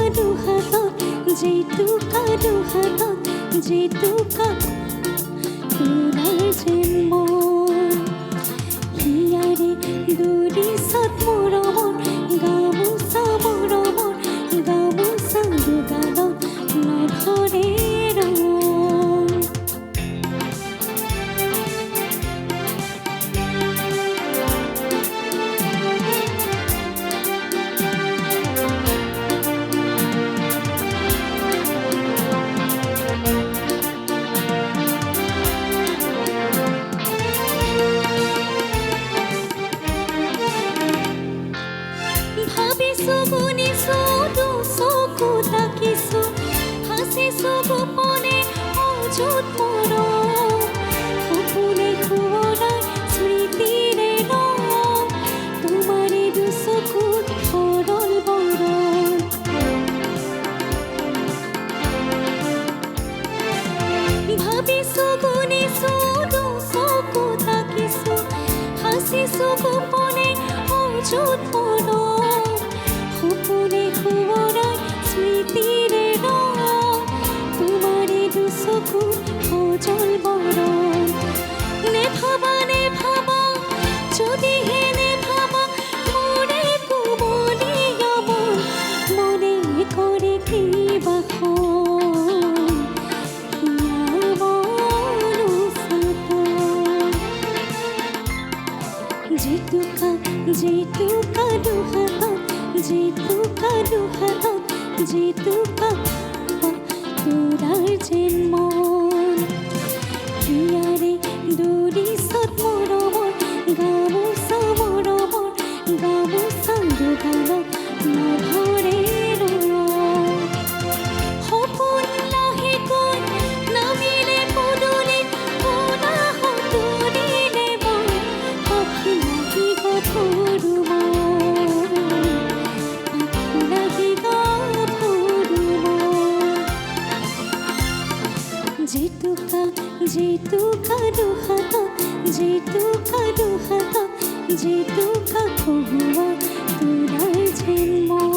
দুহাতত যেটুকা তোৰাৰ যেন মন হিয়াৰে দুদিশত মৰমৰ গামোচা দুগালত নধৰে ৰং ভাবিছো গুনিছো দুচকু তাকিছো হাসিছো গোপনে অযুত মৰম সপোনে শুৱৰাই স্মৃতিৰে ৰং তোমাৰে দুচকুত সৰল বৰণ ভাবিছো গুনিছো দুচকু তাকিছো হাসিছো গোপনে অযুত মৰম সপোনে শুৱৰাই স্মৃতিৰে ৰং তোমাৰে দুচকুত সজল বৰণ নেভাবা যদিহে নেভাবা মোৰে কোমলীয়া মন মনে কৰে কিবা যেটুকা দুহাতত যেটুকা তোৰাৰ যেন মন হিয়াৰে দুদিশত মৰমৰ গামোচা দুগালত নধৰে ৰং সপোন লাহেকৈ নামিলে পদূলিত শুনা সতুৰিলে মন সখী লাগিব ভৰু যেটুকা দুহাতত যেটুকা কহুৱা তোৰাৰ যেন মন